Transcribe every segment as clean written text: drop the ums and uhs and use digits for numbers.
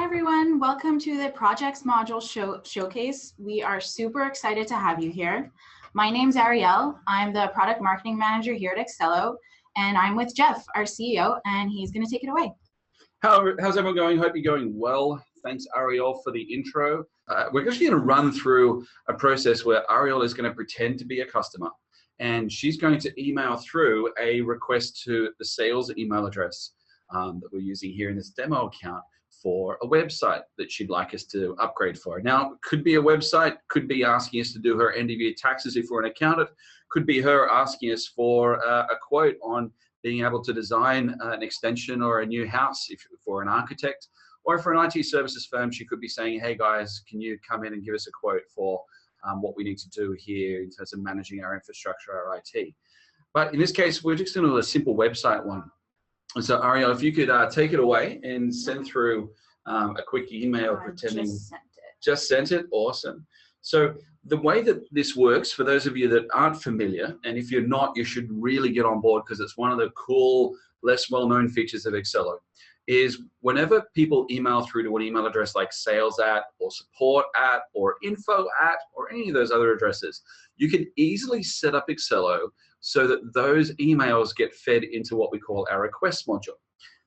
everyone, welcome to the Projects Module Showcase. We are super excited to have you here. My name's Ariel. I'm the Product Marketing Manager here at Exelero, and I'm with Jeff, our CEO, and he's going to take it away. How's everyone going? Hope you're going well. Thanks, Ariel, for the intro. We're actually going to run through a process where Ariel is going to pretend to be a customer, and she's going to email through a request to the sales email address that we're using here in this demo account for a website that she'd like us to upgrade for. Now, it could be a website, could be asking us to do her end of year taxes if we're an accountant, could be her asking us for a quote on being able to design an extension or a new house if for an architect, or for an IT services firm, she could be saying, hey guys, can you come in and give us a quote for what we need to do here in terms of managing our infrastructure, our IT. But in this case, we're just going to do a simple website one. And so Ariel, if you could take it away and send through a quick email pretending. Just sent it. Awesome. So the way that this works, for those of you that aren't familiar, and if you're not, you should really get on board because it's one of the cool, less well-known features of Exelero, is whenever people email through to an email address like sales at, or support at, or info at, or any of those other addresses, you can easily set up Exelero so that those emails get fed into what we call our request module.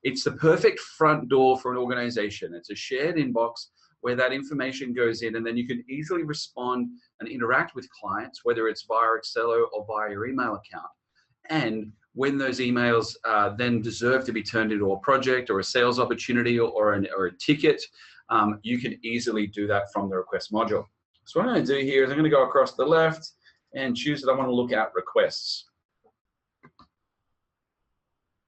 It's the perfect front door for an organization. It's a shared inbox where that information goes in, and then you can easily respond and interact with clients, whether it's via Exelero or via your email account. And when those emails then deserve to be turned into a project or a sales opportunity or a ticket, you can easily do that from the request module. So what I'm going to do here is I'm going to go across the left and choose that I want to look at requests.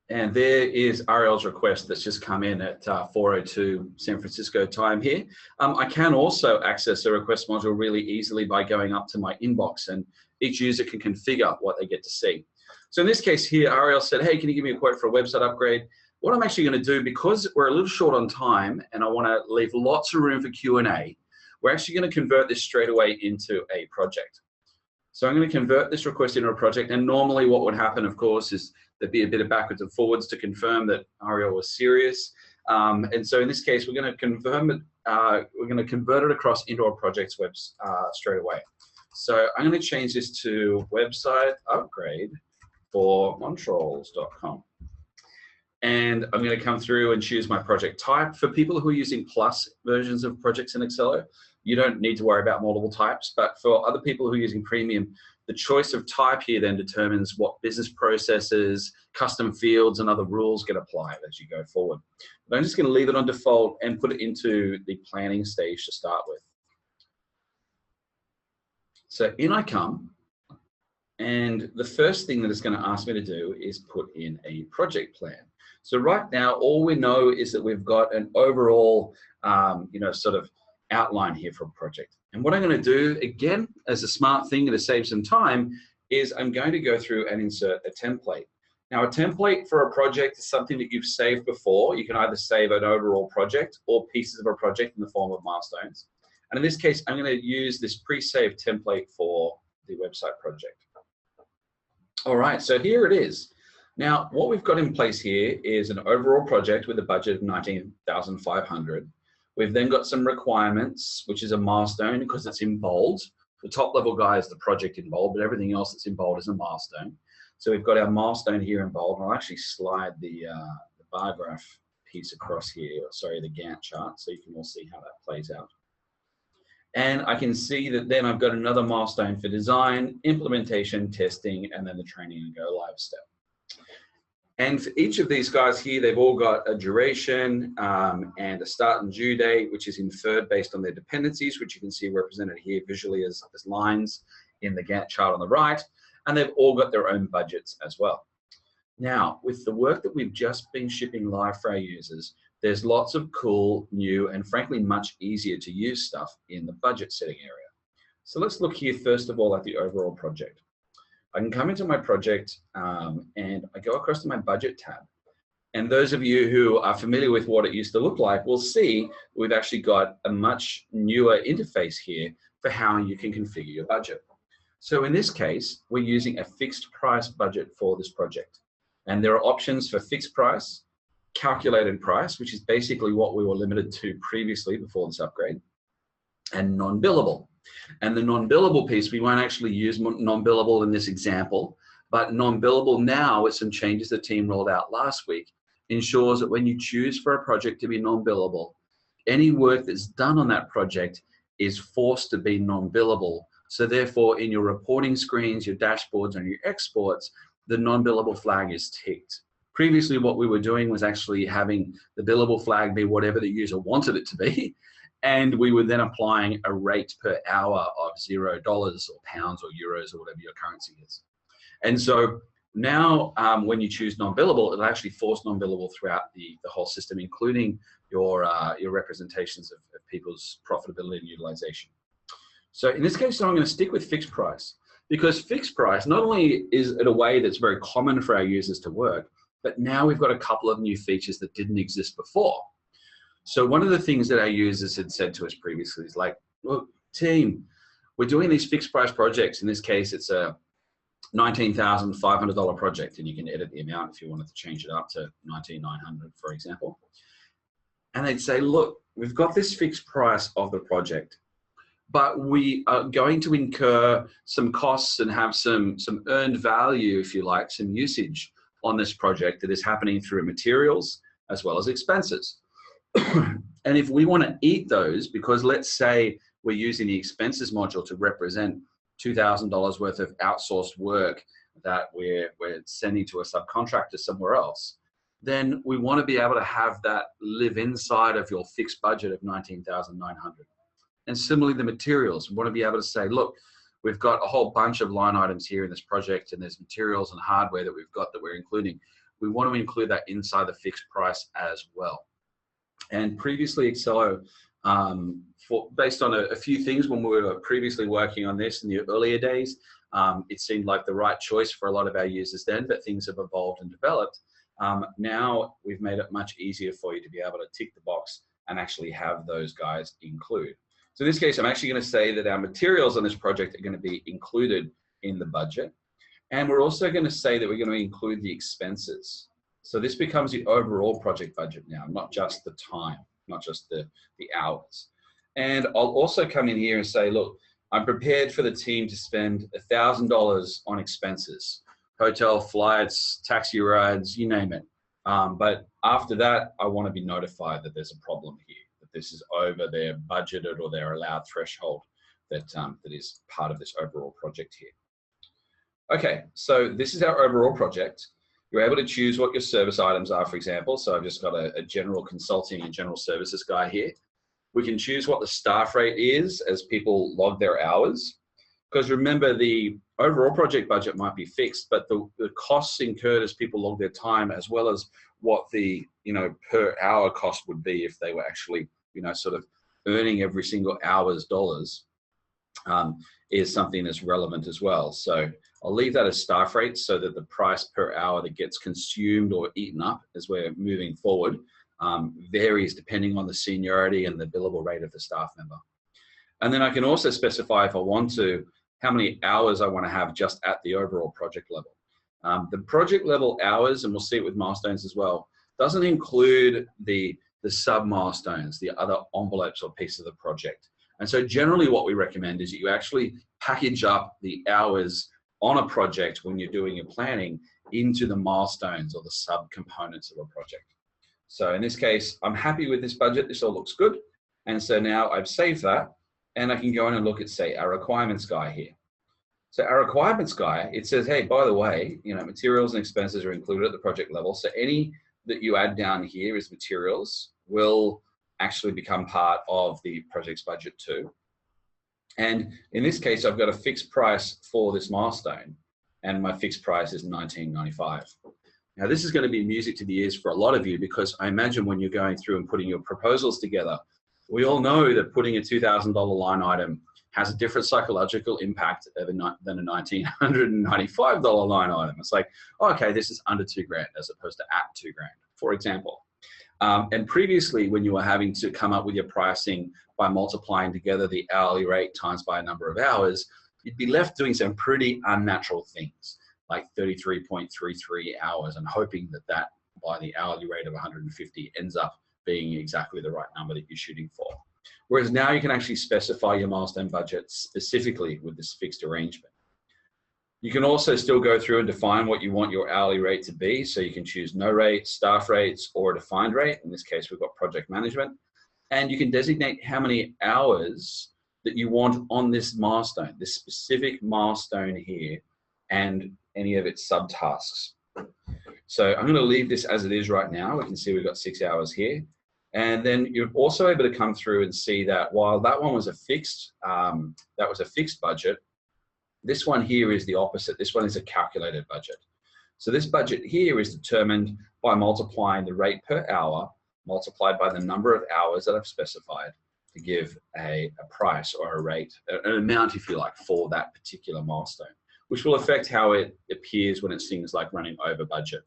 And there is Ariel's request that's just come in at 4:02 San Francisco time here. I can also access the request module really easily by going up to my inbox, and each user can configure what they get to see. So in this case here, Ariel said, hey, can you give me a quote for a website upgrade? What I'm actually going to do, because we're a little short on time and I want to leave lots of room for Q&A, we're actually going to convert this straight away into a project. So I'm going to convert this request into a project, and normally what would happen, of course, is there'd be a bit of backwards and forwards to confirm that Ariel was serious. And so in this case, we're going to confirm it. We're going to convert it across into our project's web straight away. So I'm going to change this to website upgrade for montrolls.com. And I'm going to come through and choose my project type. For people who are using plus versions of projects in Exelero, you don't need to worry about multiple types. But for other people who are using premium, the choice of type here then determines what business processes, custom fields, and other rules get applied as you go forward. But I'm just going to leave it on default and put it into the planning stage to start with. So in I come, and the first thing that it's going to ask me to do is put in a project plan. So right now, all we know is that we've got an overall, sort of outline here for a project. And what I'm going to do, again, as a smart thing to save some time, is I'm going to go through and insert a template. Now, a template for a project is something that you've saved before. You can either save an overall project or pieces of a project in the form of milestones. And in this case, I'm going to use this pre-saved template for the website project. All right, so here it is. Now, what we've got in place here is an overall project with a budget of $19,500. We've then got some requirements, which is a milestone because it's in bold. The top level guy is the project in bold, but everything else that's in bold is a milestone. So we've got our milestone here in bold. I'll actually slide the bar graph piece across here, sorry, the Gantt chart, so you can all see how that plays out. And I can see that then I've got another milestone for design, implementation, testing, and then the training and go live step. And for each of these guys here, they've all got a duration and a start and due date, which is inferred based on their dependencies, which you can see represented here visually as lines in the Gantt chart on the right. And they've all got their own budgets as well. Now, with the work that we've just been shipping live for our users, there's lots of cool, new, and frankly, much easier to use stuff in the budget setting area. So let's look here, first of all, at the overall project. I can come into my project and I go across to my budget tab. And those of you who are familiar with what it used to look like will see we've actually got a much newer interface here for how you can configure your budget. So in this case, we're using a fixed price budget for this project. And there are options for fixed price, calculated price, which is basically what we were limited to previously before this upgrade, and non-billable. And the non-billable piece, we won't actually use non-billable in this example, but non-billable now, with some changes the team rolled out last week, ensures that when you choose for a project to be non-billable, any work that's done on that project is forced to be non-billable. So therefore, in your reporting screens, your dashboards, and your exports, the non-billable flag is ticked. Previously, what we were doing was actually having the billable flag be whatever the user wanted it to be, and we were then applying a rate per hour of $0 or pounds or euros or whatever your currency is. And so now when you choose non-billable, it'll actually force non-billable throughout the whole system, including your representations of people's profitability and utilization. So in this case, I'm going to stick with fixed price, because fixed price not only is it a way that's very common for our users to work, but now we've got a couple of new features that didn't exist before. So one of the things that our users had said to us previously is like, look, team, we're doing these fixed price projects. In this case, it's a $19,500 project, and you can edit the amount if you wanted to change it up to $19,900, for example. And they'd say, look, we've got this fixed price of the project, but we are going to incur some costs and have some earned value, if you like, some usage on this project that is happening through materials as well as expenses. And if we want to eat those, because let's say we're using the expenses module to represent $2,000 worth of outsourced work that we're sending to a subcontractor somewhere else, then we want to be able to have that live inside of your fixed budget of $19,900. And similarly, the materials, we want to be able to say, look, we've got a whole bunch of line items here in this project, and there's materials and hardware that we've got that we're including. We want to include that inside the fixed price as well. And previously, Exelero, based on a few things when we were previously working on this in the earlier days, it seemed like the right choice for a lot of our users then, but things have evolved and developed. Now we've made it much easier for you to be able to tick the box and actually have those guys include. So in this case, I'm actually going to say that our materials on this project are going to be included in the budget. And we're also going to say that we're going to include the expenses. So this becomes the overall project budget now, not just the time, not just the hours. And I'll also come in here and say, look, I'm prepared for the team to spend $1,000 on expenses, hotel, flights, taxi rides, you name it. But after that, I want to be notified that there's a problem here, that this is over their budgeted or their allowed threshold that is part of this overall project here. Okay, so this is our overall project. You're able to choose what your service items are, for example. So I've just got a general consulting and general services guy here. We can choose what the staff rate is as people log their hours. Because remember, the overall project budget might be fixed, but the costs incurred as people log their time, as well as what the per hour cost would be if they were actually sort of earning every single hour's dollars, is something that's relevant as well. So I'll leave that as staff rates so that the price per hour that gets consumed or eaten up as we're moving forward varies depending on the seniority and the billable rate of the staff member. And then I can also specify, if I want to, how many hours I want to have just at the overall project level. The project level hours, and we'll see it with milestones as well, doesn't include the sub milestones, the other envelopes or pieces of the project. And so generally what we recommend is that you actually package up the hours on a project when you're doing your planning into the milestones or the sub-components of a project. So in this case, I'm happy with this budget. This all looks good. And so now I've saved that, and I can go in and look at, say, our requirements guy here. So our requirements guy, it says, hey, by the way, materials and expenses are included at the project level. So any that you add down here as materials will actually become part of the project's budget too. And in this case, I've got a fixed price for this milestone, and my fixed price is $19.95. Now, this is going to be music to the ears for a lot of you, because I imagine when you're going through and putting your proposals together, we all know that putting a $2,000 line item has a different psychological impact than a $1,995 line item. It's like, oh, okay, this is under $2,000 as opposed to at $2,000, for example. And previously, when you were having to come up with your pricing by multiplying together the hourly rate times by a number of hours, you'd be left doing some pretty unnatural things, like 33.33 hours, and hoping that that by the hourly rate of 150 ends up being exactly the right number that you're shooting for. Whereas now you can actually specify your milestone budget specifically with this fixed arrangement. You can also still go through and define what you want your hourly rate to be. So you can choose no rate, staff rates, or a defined rate. In this case, we've got project management. And you can designate how many hours that you want on this milestone, this specific milestone here, and any of its subtasks. So I'm going to leave this as it is right now. We can see we've got 6 hours here. And then you're also able to come through and see that while that one was a fixed, budget, this one here is the opposite. This one is a calculated budget. So this budget here is determined by multiplying the rate per hour multiplied by the number of hours that I've specified to give a price or a rate, an amount, if you like, for that particular milestone, which will affect how it appears when it's things like running over budget.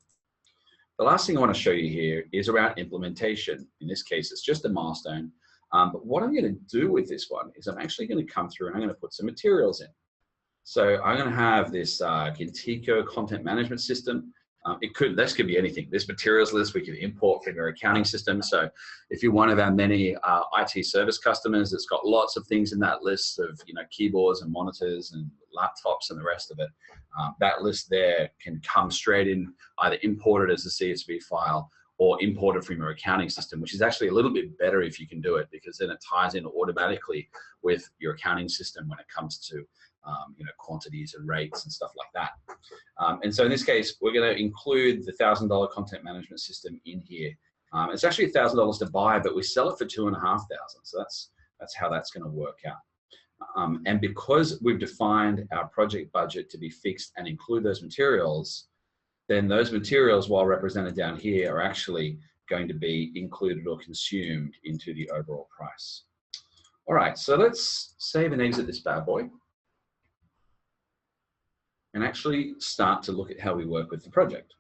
The last thing I want to show you here is around implementation. In this case, it's just a milestone. But what I'm going to do with this one is I'm actually going to come through and I'm going to put some materials in. So I'm going to have this Kintico content management system. This could be anything. This materials list we can import from your accounting system. So if you're one of our many IT service customers, it's got lots of things in that list of keyboards and monitors and laptops and the rest of it. That list there can come straight in, either imported as a CSV file or imported from your accounting system, which is actually a little bit better if you can do it, because then it ties in automatically with your accounting system when it comes to quantities and rates and stuff like that. And so in this case, we're going to include the $1,000 content management system in here. It's actually $1,000 to buy, but we sell it for $2,500. So that's how that's going to work out. And because we've defined our project budget to be fixed and include those materials, then those materials, while represented down here, are actually going to be included or consumed into the overall price. All right, so let's save and exit this bad boy and actually start to look at how we work with the project.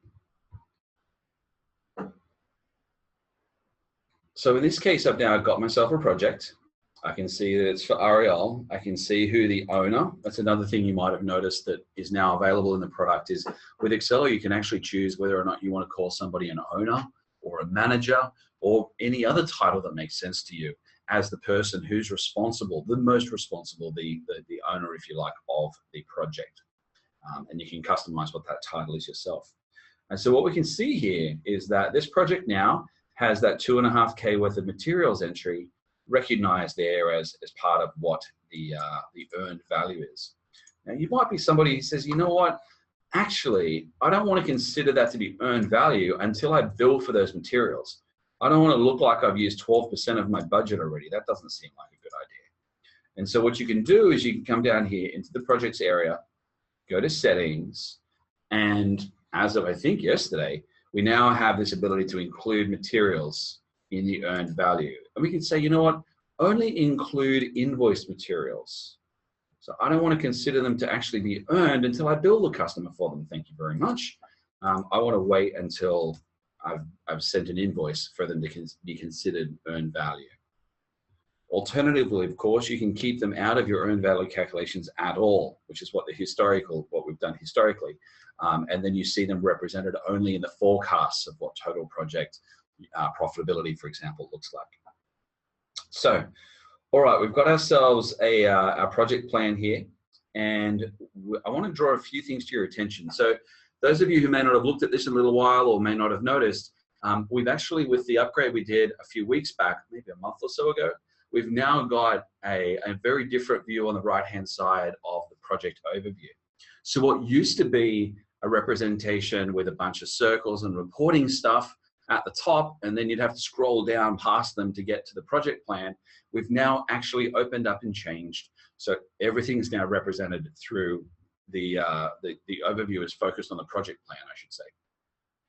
So in this case, I've now got myself a project. I can see that it's for Ariel. I can see who the owner, that's another thing you might have noticed that is now available in the product, is with Exelero, you can actually choose whether or not you want to call somebody an owner or a manager or any other title that makes sense to you as the person who's responsible, the most responsible, the owner, if you like, of the project. And you can customize what that title is yourself. And so what we can see here is that this project now has that $2,500 worth of materials entry recognized there as part of what the earned value is. Now, you might be somebody who says, you know what, actually, I don't want to consider that to be earned value until I bill for those materials. I don't want to look like I've used 12% of my budget already. That doesn't seem like a good idea. And so what you can do is you can come down here into the projects area, go to settings, and as of I think yesterday, we now have this ability to include materials in the earned value. And we can say, you know what, only include invoiced materials. So I don't want to consider them to actually be earned until I bill the customer for them. Thank you very much. I want to wait until I've sent an invoice for them to be considered earned value. Alternatively, of course, you can keep them out of your earned value calculations at all, which is what we've done historically. And then you see them represented only in the forecasts of what total project profitability, for example, looks like. So, all right, we've got ourselves a project plan here, and I want to draw a few things to your attention. So those of you who may not have looked at this in a little while or may not have noticed, we've actually, with the upgrade we did a few weeks back, maybe a month or so ago, we've now got a very different view on the right-hand side of the project overview. So what used to be a representation with a bunch of circles and reporting stuff at the top, and then you'd have to scroll down past them to get to the project plan, we've now actually opened up and changed. So everything is now represented through the overview is focused on the project plan, I should say,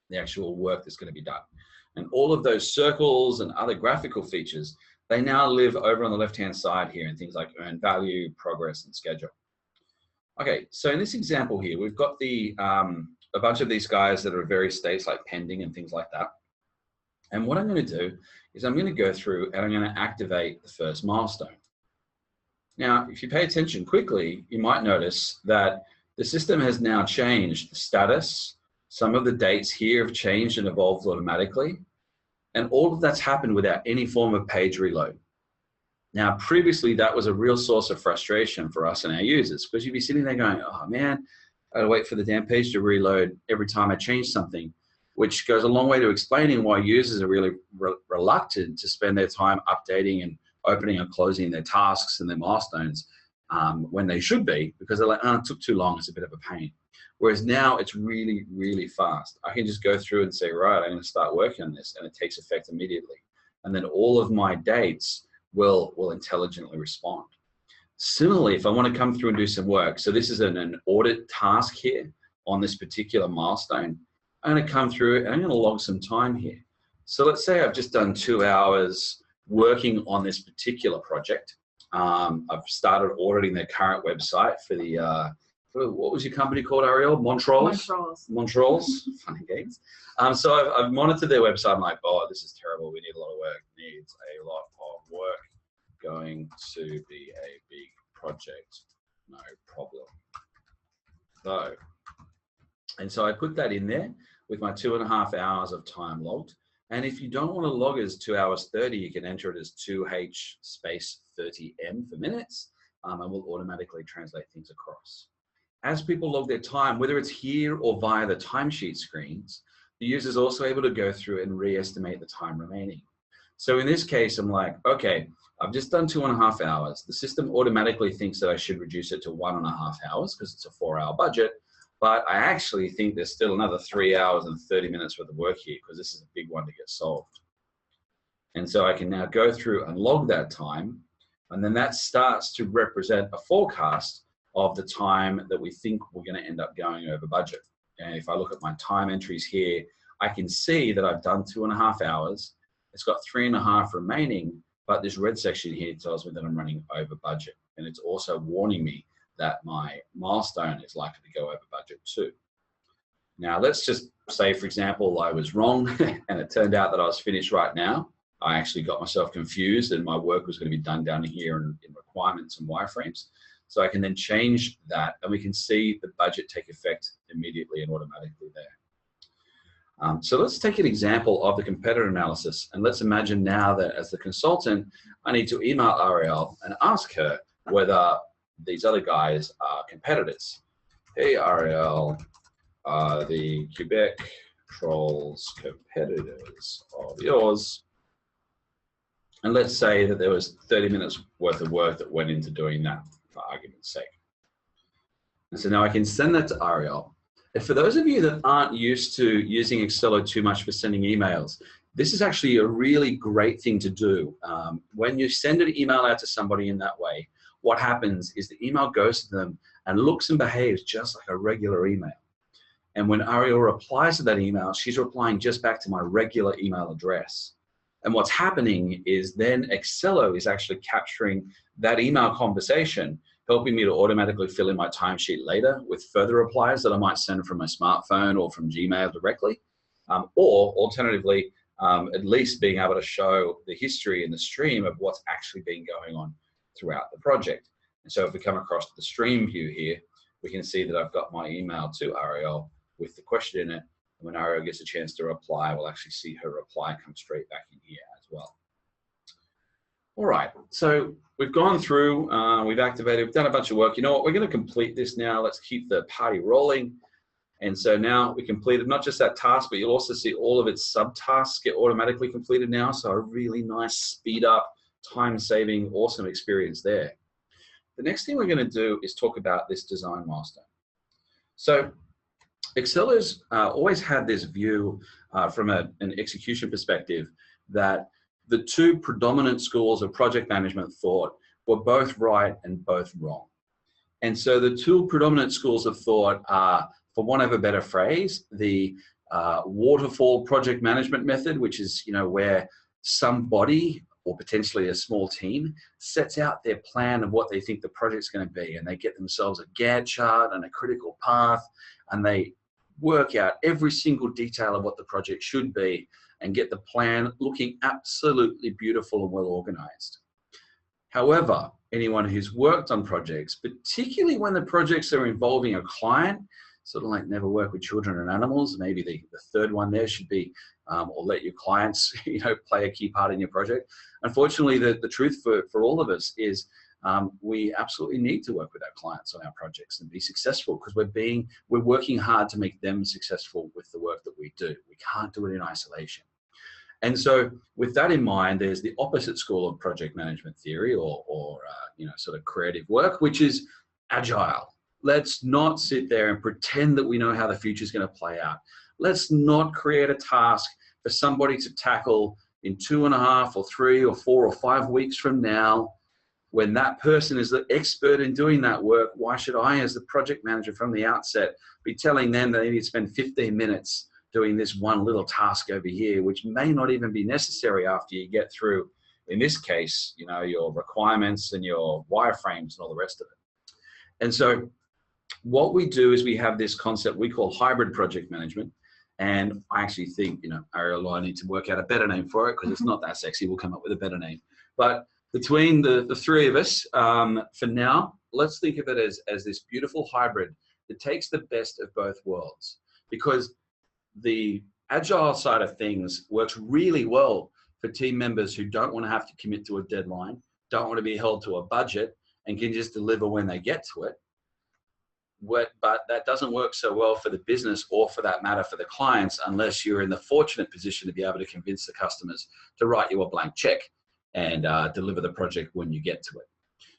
the actual work that's going to be done. And all of those circles and other graphical features, they now live over on the left-hand side here in things like earned value, progress, and schedule. Okay, so in this example here, we've got a bunch of these guys that are at various states like pending and things like that. And what I'm going to do is I'm going to go through and I'm going to activate the first milestone. Now, if you pay attention quickly, you might notice that the system has now changed the status Some of the dates here have changed and evolved automatically. And all of that's happened without any form of page reload. Now, previously, that was a real source of frustration for us and our users, because you'd be sitting there going, oh man, I gotta wait for the damn page to reload every time I change something, which goes a long way to explaining why users are really reluctant to spend their time updating and opening and closing their tasks and their milestones when they should be, because they're like, oh, it took too long, it's a bit of a pain. Whereas now it's really, really fast. I can just go through and say, right, I'm gonna start working on this, and it takes effect immediately. And then all of my dates will intelligently respond. Similarly, if I want to come through and do some work, so this is an audit task here on this particular milestone, I'm going to come through and I'm going to log some time here. So let's say I've just done 2 hours working on this particular project. I've started auditing their current website for the, what was your company called, Ariel? Montrolls? Montrolls, funny games. So I've monitored their website. I'm like, oh, this is terrible. We need a lot of work. Needs a lot of work. Going to be a big project, no problem. So I put that in there with my 2.5 hours of time logged. And if you don't want to log as 2 hours 30, you can enter it as 2H space 30M for minutes, and we'll automatically translate things across. As people log their time, whether it's here or via the timesheet screens, the user is also able to go through and re-estimate the time remaining. So in this case, I'm like, okay, I've just done 2.5 hours. The system automatically thinks that I should reduce it to 1.5 hours because it's a 4-hour budget, but I actually think there's still another 3 hours and 30 minutes worth of work here because this is a big one to get solved. And so I can now go through and log that time, and then that starts to represent a forecast of the time that we think we're going to end up going over budget. And if I look at my time entries here, I can see that I've done 2.5 hours. It's got 3.5 remaining, but this red section here tells me that I'm running over budget. And it's also warning me that my milestone is likely to go over budget too. Now, let's just say, for example, I was wrong and it turned out that I was finished right now. I actually got myself confused and my work was going to be done down here in requirements and wireframes. So I can then change that and we can see the budget take effect immediately and automatically there. So let's take an example of the competitor analysis, and let's imagine now that as the consultant, I need to email Ariel and ask her whether these other guys are competitors. Hey Ariel, are the Quebec Trolls competitors of yours? And let's say that there was 30 minutes worth of work that went into doing that, for argument's sake. And so now I can send that to Ariel. And for those of you that aren't used to using Exelero too much for sending emails, this is actually a really great thing to do. When you send an email out to somebody in that way, what happens is the email goes to them and looks and behaves just like a regular email. And when Ariel replies to that email, she's replying just back to my regular email address. And what's happening is then Exelero is actually capturing that email conversation, helping me to automatically fill in my timesheet later with further replies that I might send from my smartphone or from Gmail directly, or alternatively, at least being able to show the history and the stream of what's actually been going on throughout the project. And so if we come across the stream view here, we can see that I've got my email to Ariel with the question in it. And when Ariel gets a chance to reply, we'll actually see her reply come straight back in here as well. All right, so we've gone through, we've activated, we've done a bunch of work. You know what, we're gonna complete this now. Let's keep the party rolling. And so now we completed not just that task, but you'll also see all of its subtasks get automatically completed now. So a really nice speed up, time-saving, awesome experience there. The next thing we're gonna do is talk about this design milestone. So Excelo's always had this view from an execution perspective that the two predominant schools of project management thought were both right and both wrong. And so the two predominant schools of thought are, for want of a better phrase, the waterfall project management method, which is, you know, where somebody or potentially a small team sets out their plan of what they think the project's going to be, and they get themselves a Gantt chart and a critical path, and they work out every single detail of what the project should be and get the plan looking absolutely beautiful and well organized. However, anyone who's worked on projects, particularly when the projects are involving a client, sort of like never work with children and animals. Maybe the third one there should be, or let your clients, play a key part in your project. Unfortunately, the truth for all of us is we absolutely need to work with our clients on our projects and be successful, because we're working hard to make them successful with the work that we do. We can't do it in isolation. And so with that in mind, there's the opposite school of project management theory or sort of creative work, which is Agile. Let's not sit there and pretend that we know how the future is going to play out. Let's not create a task for somebody to tackle in 2.5 or 3 or 4 or 5 weeks from now. When that person is the expert in doing that work, why should I, as the project manager from the outset, be telling them that they need to spend 15 minutes doing this one little task over here, which may not even be necessary after you get through, in this case, your requirements and your wireframes and all the rest of it. And so what we do is we have this concept we call hybrid project management. And I actually think, Ariel, I need to work out a better name for it because it's not that sexy. We'll come up with a better name. But between the three of us, for now, let's think of it as this beautiful hybrid that takes the best of both worlds. Because the Agile side of things works really well for team members who don't want to have to commit to a deadline, don't want to be held to a budget, and can just deliver when they get to it. But that doesn't work so well for the business, or for that matter for the clients, unless you're in the fortunate position to be able to convince the customers to write you a blank check and deliver the project when you get to it.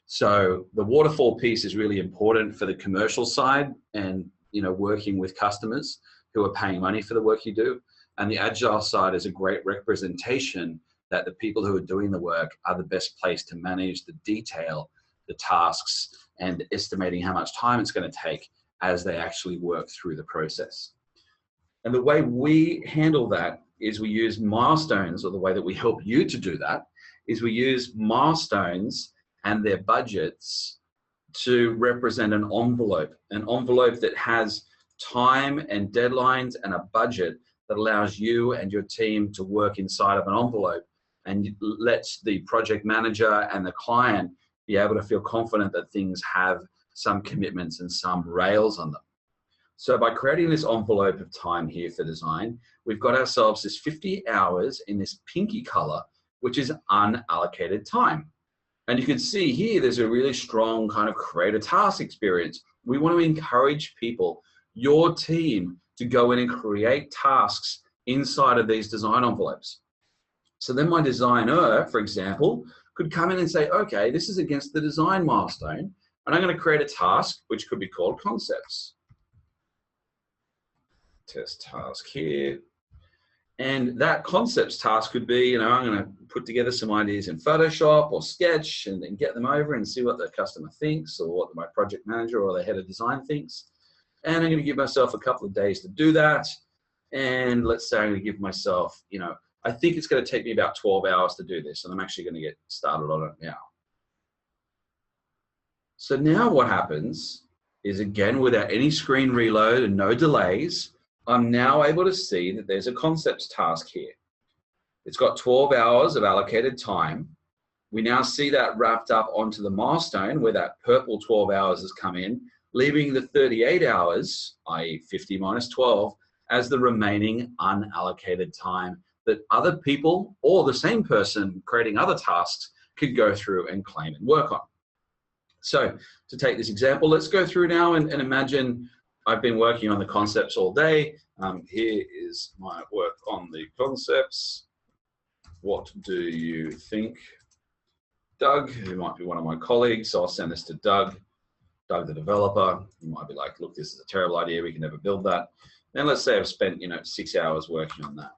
So the waterfall piece is really important for the commercial side and working with customers who are paying money for the work you do. And the Agile side is a great representation that the people who are doing the work are the best place to manage the detail, the tasks, and estimating how much time it's going to take as they actually work through the process. And the way we handle that is we use milestones, or the way that we help you to do that is we use milestones and their budgets to represent an envelope that has time and deadlines and a budget that allows you and your team to work inside of an envelope, and lets the project manager and the client be able to feel confident that things have some commitments and some rails on them. So by creating this envelope of time here for design, we've got ourselves this 50 hours in this pinky color, which is unallocated time. And you can see here, there's a really strong kind of create a task experience. We want to encourage people, your team, to go in and create tasks inside of these design envelopes. So then my designer, for example, could come in and say, okay, this is against the design milestone, and I'm going to create a task which could be called concepts. Test task here. And that concepts task could be, I'm going to put together some ideas in Photoshop or Sketch and then get them over and see what the customer thinks, or what my project manager or the head of design thinks. And I'm going to give myself a couple of days to do that. And let's say I'm going to give myself, I think it's going to take me about 12 hours to do this, and I'm actually going to get started on it now. So now what happens is, again, without any screen reload and no delays, I'm now able to see that there's a concepts task here. It's got 12 hours of allocated time. We now see that wrapped up onto the milestone where that purple 12 hours has come in, leaving the 38 hours, i.e. 50 minus 12, as the remaining unallocated time that other people or the same person creating other tasks could go through and claim and work on. So to take this example, let's go through now and imagine I've been working on the concepts all day. Here is my work on the concepts. What do you think? Doug, who might be one of my colleagues, so I'll send this to Doug. Doug, the developer, he might be like, look, this is a terrible idea, we can never build that. Then let's say I've spent 6 hours working on that.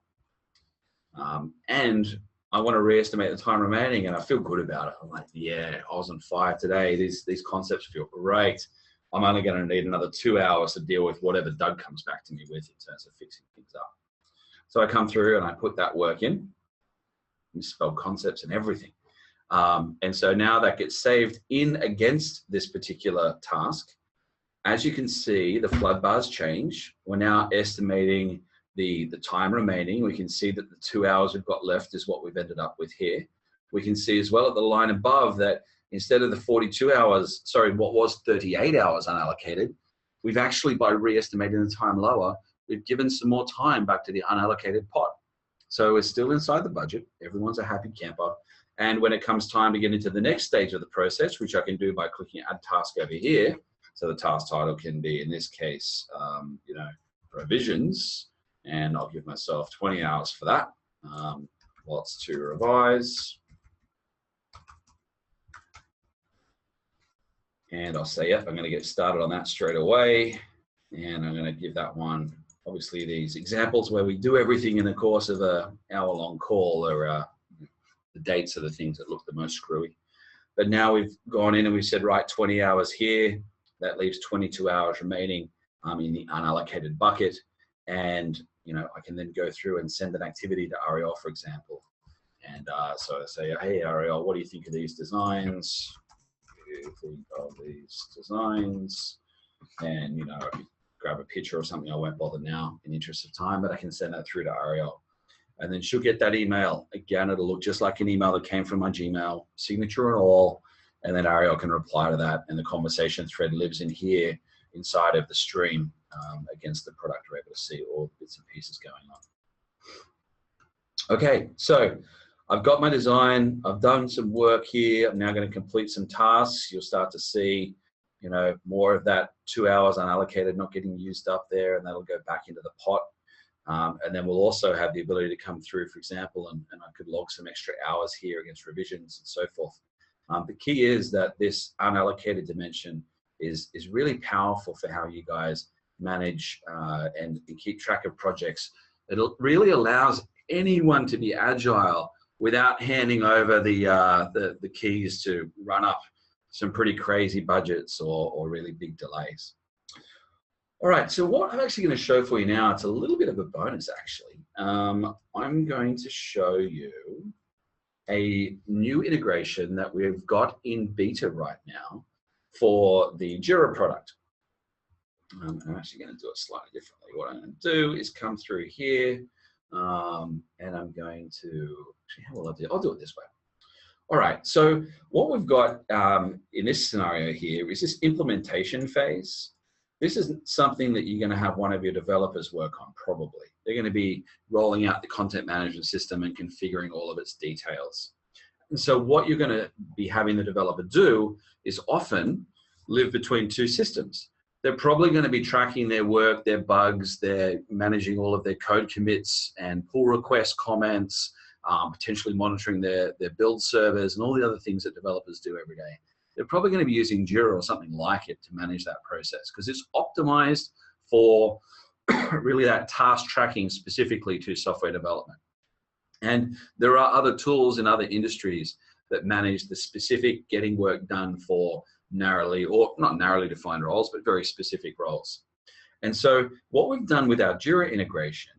And I want to re-estimate the time remaining, and I feel good about it. I'm like, yeah, I was on fire today. These concepts feel great. I'm only going to need another 2 hours to deal with whatever Doug comes back to me with in terms of fixing things up. So I come through and I put that work in. You spell concepts and everything. And so now that gets saved in against this particular task. As you can see, the flood bars change. We're now estimating the time remaining. We can see that the 2 hours we've got left is what we've ended up with here. We can see as well at the line above that instead of the 42 hours, sorry, what was 38 hours unallocated, we've actually, by re-estimating the time lower, we've given some more time back to the unallocated pot. So we're still inside the budget. Everyone's a happy camper. And when it comes time to get into the next stage of the process, which I can do by clicking Add Task over here, so the task title can be, in this case, you know, revisions, and I'll give myself 20 hours for that. Lots to revise. And I'll say, yep, I'm going to get started on that straight away. And I'm going to give that one, obviously, these examples where we do everything in the course of an hour-long call are the dates are the things that look the most screwy. But now we've gone in and we've said, right, 20 hours here. That leaves 22 hours remaining in the unallocated bucket. And, you know, I can then go through and send an activity to Ariel, for example. And so I say, hey, Ariel, what do you think of these designs? Think of these designs, and you know, if you grab a picture or something, I won't bother now in the interest of time, but I can send that through to Ariel, and then she'll get that email. Again, it'll look just like an email that came from my Gmail, signature and all, and then Ariel can reply to that, and the conversation thread lives in here inside of the stream against the product. We're able to see all the bits and pieces going on. Okay, so I've got my design, I've done some work here, I'm now going to complete some tasks. You'll start to see, you know, more of that 2 hours unallocated not getting used up there, and that'll go back into the pot. And then we'll also have the ability to come through, for example, and I could log some extra hours here against revisions and so forth. The key is that this unallocated dimension is really powerful for how you guys manage and keep track of projects. It really allows anyone to be agile without handing over the keys to run up some pretty crazy budgets or really big delays. All right, so what I'm actually going to show for you now, it's a little bit of a bonus actually. I'm going to show you a new integration that we've got in beta right now for the Jira product. I'm actually going to do it slightly differently. What I'm going to do is come through here, and I'm going to, actually, how will I do it? I'll do it this way. All right, so what we've got in this scenario here is this implementation phase. This isn't something that you're going to have one of your developers work on, probably. They're going to be rolling out the content management system and configuring all of its details. And so what you're going to be having the developer do is often live between two systems. They're probably going to be tracking their work, their bugs, they're managing all of their code commits and pull request comments, potentially monitoring their build servers and all the other things that developers do every day. They're probably going to be using Jira or something like it to manage that process because it's optimized for really that task tracking specifically to software development. And there are other tools in other industries that manage the specific getting work done for narrowly, or not narrowly defined roles, but very specific roles. And so what we've done with our Jira integration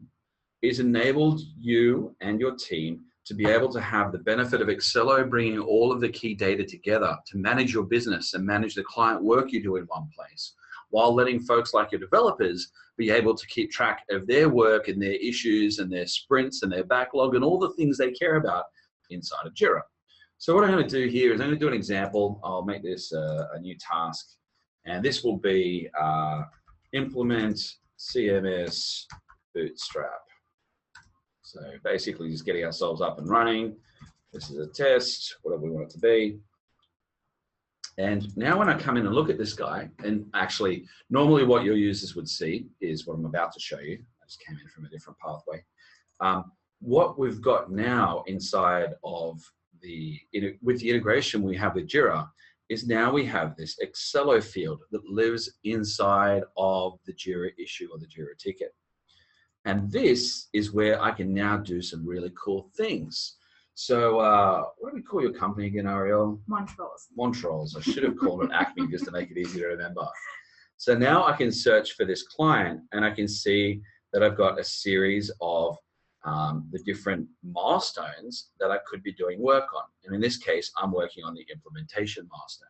is enabled you and your team to be able to have the benefit of Exelero bringing all of the key data together to manage your business and manage the client work you do in one place, while letting folks like your developers be able to keep track of their work and their issues and their sprints and their backlog and all the things they care about inside of Jira. So what I'm going to do here is I'm going to do an example. I'll make this a new task, and this will be implement CMS Bootstrap. So basically just getting ourselves up and running. This is a test, whatever we want it to be. And now when I come in and look at this guy, and actually normally what your users would see is what I'm about to show you. I just came in from a different pathway. What we've got now inside of with the integration we have with Jira is now we have this Exelero field that lives inside of the Jira issue or the Jira ticket. And this is where I can now do some really cool things. So what do we call your company again, Ariel? Montrose. Montrose. I should have called it Acme just to make it easier to remember. So now I can search for this client and I can see that I've got a series of the different milestones that I could be doing work on. And in this case, I'm working on the implementation milestone.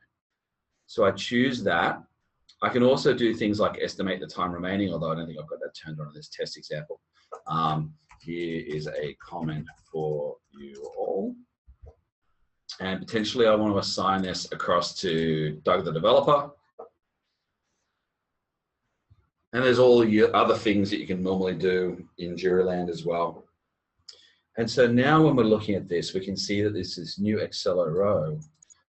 So I choose that. I can also do things like estimate the time remaining, although I don't think I've got that turned on in this test example. Here is a comment for you all. And potentially I want to assign this across to Doug, the developer. And there's all your other things that you can normally do in Jira land as well. And so now when we're looking at this, we can see that this is new Exelero,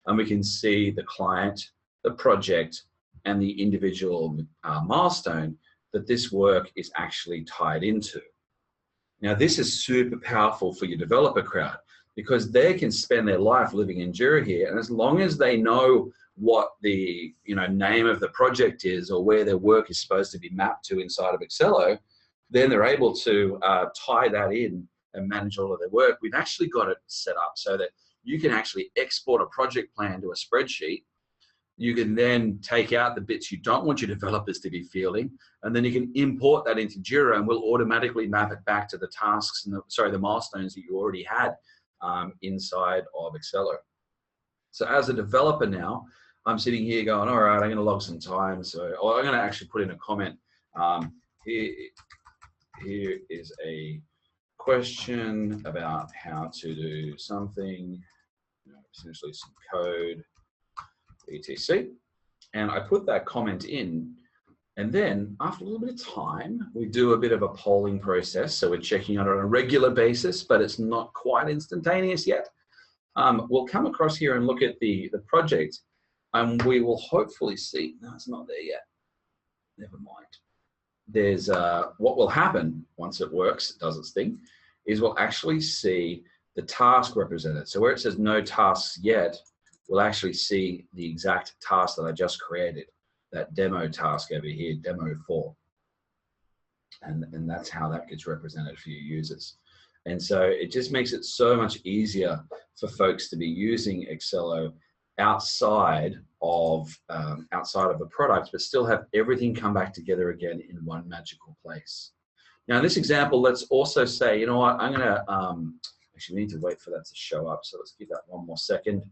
and we can see the client, the project, and the individual milestone that this work is actually tied into. Now, this is super powerful for your developer crowd because they can spend their life living in Jira here, and as long as they know what the name of the project is or where their work is supposed to be mapped to inside of Exelero, then they're able to tie that in and manage all of their work. We've actually got it set up so that you can actually export a project plan to a spreadsheet. You can then take out the bits you don't want your developers to be fielding, and then you can import that into Jira, and we'll automatically map it back to the tasks and the milestones that you already had inside of Exelero. So as a developer now, I'm sitting here going, all right, I'm going to log some time. So I'm going to actually put in a comment. Here is a question about how to do something, essentially some code, etc. And I put that comment in, and then after a little bit of time, we do a bit of a polling process. So we're checking it on a regular basis, but it's not quite instantaneous yet. We'll come across here and look at the project, and we will hopefully see, no, it's not there yet. Never mind. There's what will happen once it works, it does its thing, is we'll actually see the task represented. So where it says no tasks yet, we'll actually see the exact task that I just created, that demo task over here, demo 4. And that's how that gets represented for your users. And so it just makes it so much easier for folks to be using Exelero outside of the product, but still have everything come back together again in one magical place. Now, in this example, let's also say, you know what, I'm going to actually need to wait for that to show up. So let's give that one more second.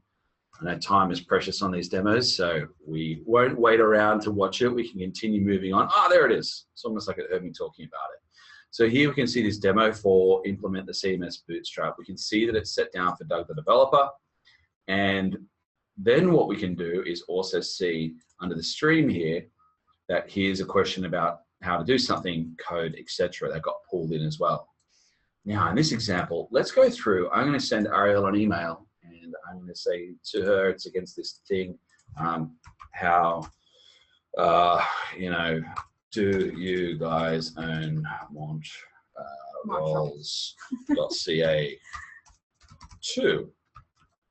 I know time is precious on these demos, so we won't wait around to watch it. We can continue moving on. Ah, there it is. It's almost like it heard me talking about it. So here we can see this demo for implement the CMS Bootstrap. We can see that it's set down for Doug the developer. And then what we can do is also see under the stream here that here's a question about how to do something, code, etc. That got pulled in as well. Now in this example, let's go through. I'm going to send Ariel an email, and I'm going to say to her, it's against this thing, how, do you guys own Montreals.ca 2?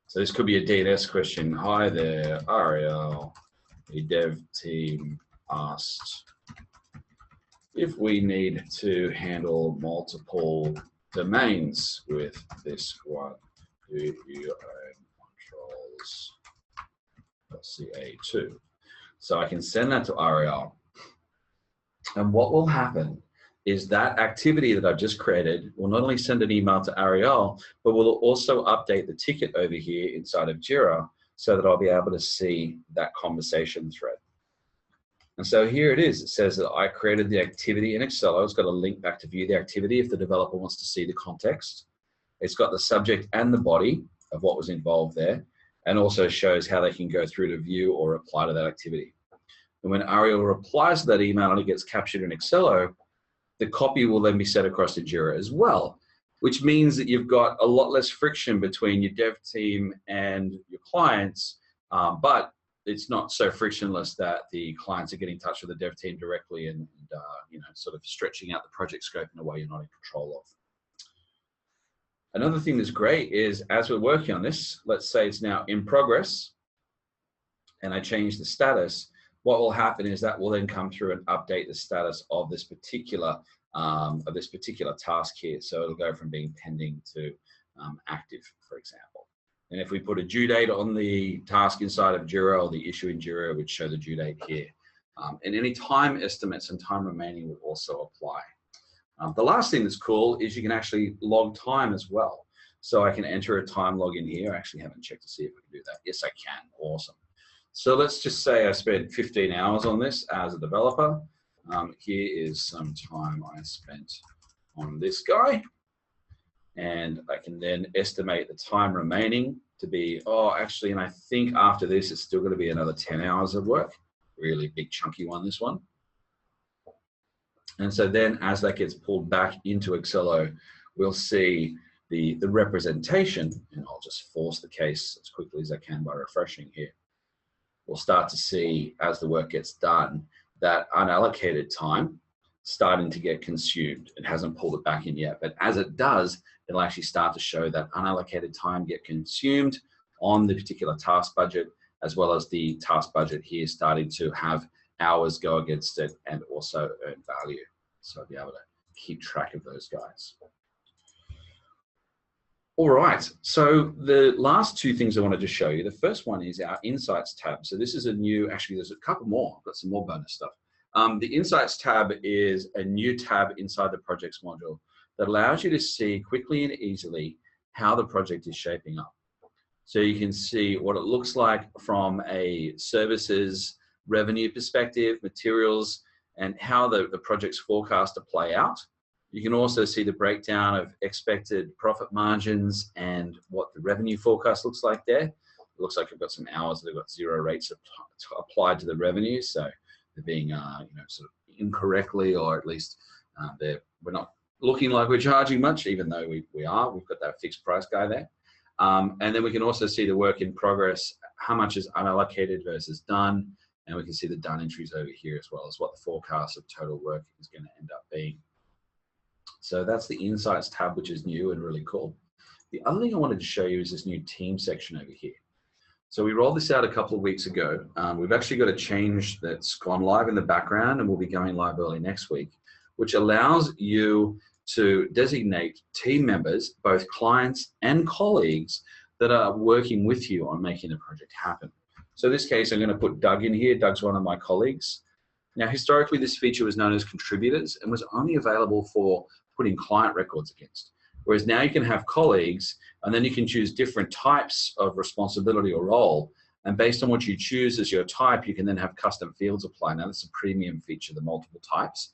So this could be a DNS question. Hi there, Ariel. The dev team asked if we need to handle multiple domains with this one. Do you own Montreals.ca 2? So I can send that to Ariel. And what will happen is that activity that I've just created will not only send an email to Ariel, but will also update the ticket over here inside of Jira so that I'll be able to see that conversation thread. And so here it is. It says that I created the activity in Exelero. It's got a link back to view the activity if the developer wants to see the context. It's got the subject and the body of what was involved there, and also shows how they can go through to view or reply to that activity. And when Ariel replies to that email and it gets captured in Exelero, the copy will then be set across to Jira as well, which means that you've got a lot less friction between your dev team and your clients, but it's not so frictionless that the clients are getting in touch with the dev team directly and sort of stretching out the project scope in a way you're not in control of. Another thing that's great is as we're working on this, let's say it's now in progress, and I change the status. What will happen is that will then come through and update the status of this particular task here. So it'll go from being pending to active, for example. And if we put a due date on the task inside of Jira, or the issue in Jira, it would show the due date here. And any time estimates and time remaining would also apply. The last thing that's cool is you can actually log time as well. So I can enter a time log in here. I actually haven't checked to see if I can do that. Yes, I can. Awesome. So let's just say I spent 15 hours on this as a developer. Here is some time I spent on this guy. And I can then estimate the time remaining to be, and I think after this, it's still going to be another 10 hours of work. Really big chunky one, this one. And so then as that gets pulled back into Exelero, we'll see the representation, and I'll just force the case as quickly as I can by refreshing here. We'll start to see, as the work gets done, that unallocated time starting to get consumed. It hasn't pulled it back in yet, but as it does, it'll actually start to show that unallocated time get consumed on the particular task budget, as well as the task budget here starting to have hours go against it and also earn value. So I'll be able to keep track of those guys. All right, so the last two things I wanted to show you. The first one is our Insights tab. So this is a new, actually there's a couple more, I've got some more bonus stuff. The Insights tab is a new tab inside the projects module that allows you to see quickly and easily how the project is shaping up. So you can see what it looks like from a services revenue perspective, materials, and how the project's forecast to play out. You can also see the breakdown of expected profit margins and what the revenue forecast looks like there. It looks like we've got some hours that have got zero rates applied to the revenue, so they're being sort of incorrectly, or at least we're not looking like we're charging much, even though we are. We've got that fixed price guy there. And then we can also see the work in progress, how much is unallocated versus done, and we can see the done entries over here, as well as what the forecast of total work is going to end up being. So that's the Insights tab, which is new and really cool. The other thing I wanted to show you is this new team section over here. So we rolled this out a couple of weeks ago. We've actually got a change that's gone live in the background and will be going live early next week, which allows you to designate team members, both clients and colleagues, that are working with you on making the project happen. So in this case, I'm going to put Doug in here. Doug's one of my colleagues. Now, historically, this feature was known as contributors and was only available for putting client records against. Whereas now you can have colleagues, and then you can choose different types of responsibility or role. And based on what you choose as your type, you can then have custom fields apply. Now, that's a premium feature, the multiple types.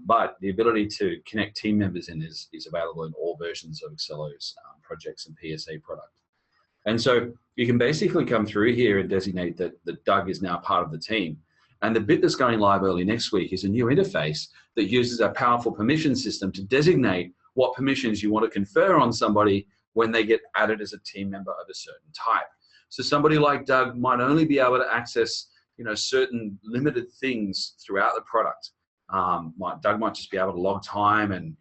But the ability to connect team members in is available in all versions of Excelo's projects and PSA product. And so you can basically come through here and designate that Doug is now part of the team. And the bit that's going live early next week is a new interface that uses a powerful permission system to designate what permissions you want to confer on somebody when they get added as a team member of a certain type. So somebody like Doug might only be able to access, certain limited things throughout the product. Doug might just be able to log time and,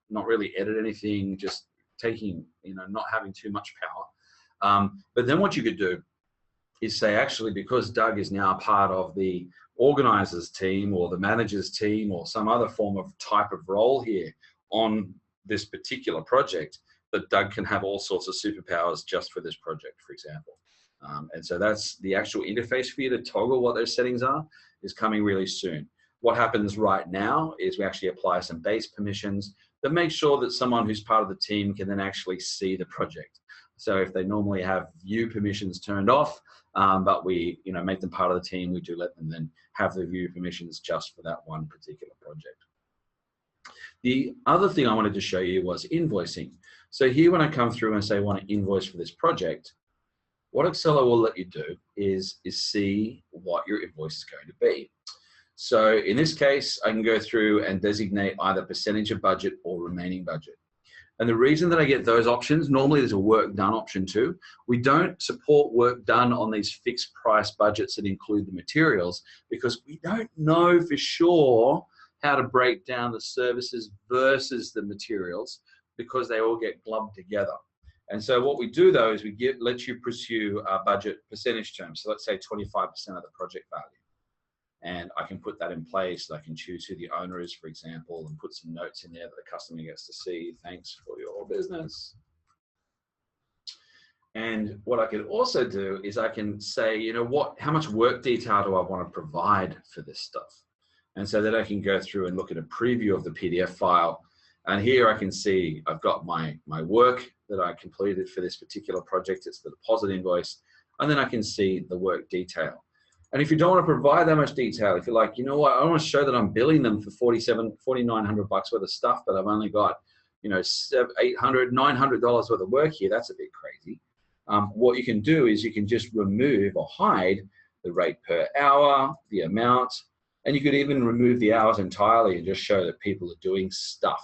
not really edit anything, just taking, not having too much power. But then what you could do is say, actually, because Doug is now part of the organizer's team or the manager's team or some other form of type of role here on this particular project, that Doug can have all sorts of superpowers just for this project, for example. And so that's the actual interface for you to toggle what those settings are, is coming really soon. What happens right now is we actually apply some base permissions that make sure that someone who's part of the team can then actually see the project. So if they normally have view permissions turned off, but we make them part of the team, we do let them then have the view permissions just for that one particular project. The other thing I wanted to show you was invoicing. So here, when I come through and say I want to invoice for this project, what Exelero will let you do is see what your invoice is going to be. So in this case, I can go through and designate either percentage of budget or remaining budget. And the reason that I get those options, normally there's a work done option too. We don't support work done on these fixed price budgets that include the materials, because we don't know for sure how to break down the services versus the materials, because they all get glubbed together. And so what we do though is we let you pursue a budget percentage terms. So let's say 25% of the project value. And I can put that in place. I can choose who the owner is, for example, and put some notes in there that the customer gets to see. Thanks for your business. And what I could also do is I can say, how much work detail do I want to provide for this stuff? And so that I can go through and look at a preview of the PDF file. And here I can see I've got my work that I completed for this particular project. It's the deposit invoice. And then I can see the work detail. And if you don't want to provide that much detail, if you're like, I want to show that I'm billing them for $4,900 worth of stuff, but I've only got, $800, $900 worth of work here, that's a bit crazy. What you can do is you can just remove or hide the rate per hour, the amount, And you could even remove the hours entirely and just show that people are doing stuff.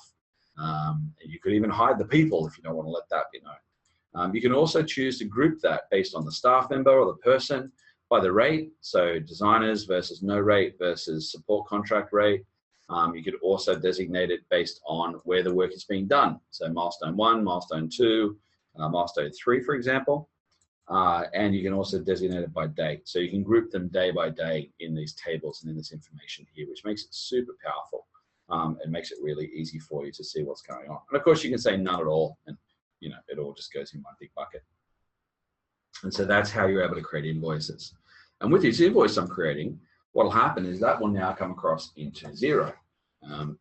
You could even hide the people if you don't want to let that be known. You can also choose to group that based on the staff member or the person by the rate. So designers versus no rate versus support contract rate. You could also designate it based on where the work is being done. So milestone 1, milestone 2, milestone 3, for example. And you can also designate it by date. So you can group them day by day in these tables and in this information here, which makes it super powerful. And makes it really easy for you to see what's going on. And of course, you can say none at all, and it all just goes in one big bucket. And so that's how you're able to create invoices. And with this invoice I'm creating, what will happen is that will now come across into Xero,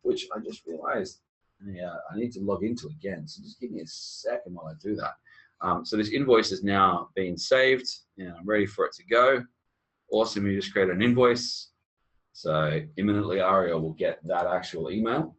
which I just realized I need to log into again. So just give me a second while I do that. So this invoice is now being saved, and I'm ready for it to go. Awesome, you just create an invoice. So imminently Ariel will get that actual email.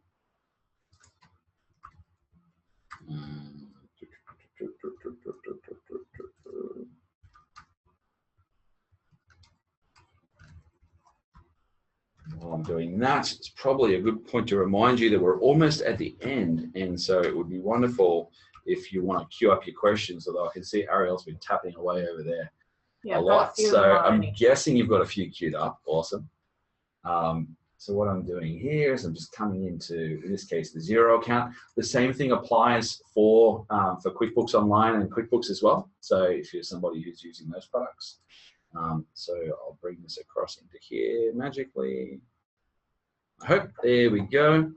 While I'm doing that, it's probably a good point to remind you that we're almost at the end, and so it would be wonderful if you want to queue up your questions, although I can see Ariel's been tapping away over there a lot. So I'm guessing you've got a few queued up. Awesome. So what I'm doing here is I'm just coming into, in this case, the Xero account. The same thing applies for QuickBooks Online and QuickBooks as well. So if you're somebody who's using those products. So I'll bring this across into here magically. I hope, there we go.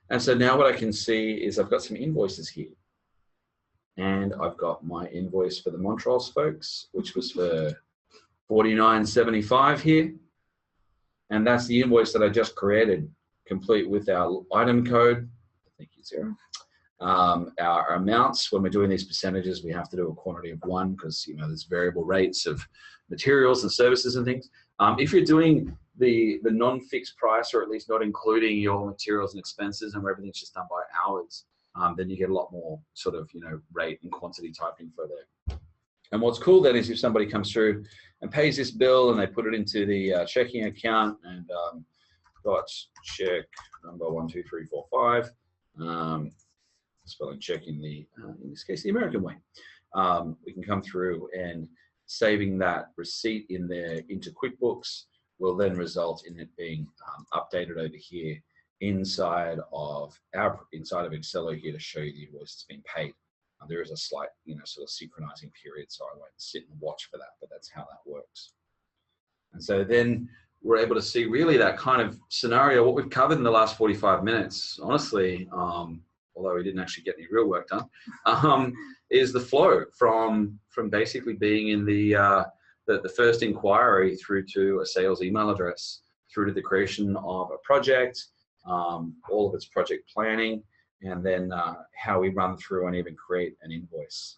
And so now what I can see is I've got some invoices here. And I've got my invoice for the Montrose folks, which was for $49.75 here. And that's the invoice that I just created, complete with our item code. Thank you, Xero. Our amounts, when we're doing these percentages, we have to do a quantity of 1 because there's variable rates of materials and services and things. If you're doing the non-fixed price, or at least not including your materials and expenses, and where everything's just done by hours, then you get a lot more sort of rate and quantity type info there. And what's cool then is if somebody comes through and pays this bill and they put it into the checking account and got check number 12345, spelling check in this case the American way. We can come through, and saving that receipt in there into QuickBooks will then result in it being updated over here inside of Exelero here to show you the invoice that's been paid. There is a slight, sort of synchronizing period, so I won't sit and watch for that, but that's how that works. And so then we're able to see really that kind of scenario, what we've covered in the last 45 minutes, honestly, although we didn't actually get any real work done, is the flow from basically being in the first inquiry through to a sales email address, through to the creation of a project, all of its project planning, and then how we run through and even create an invoice.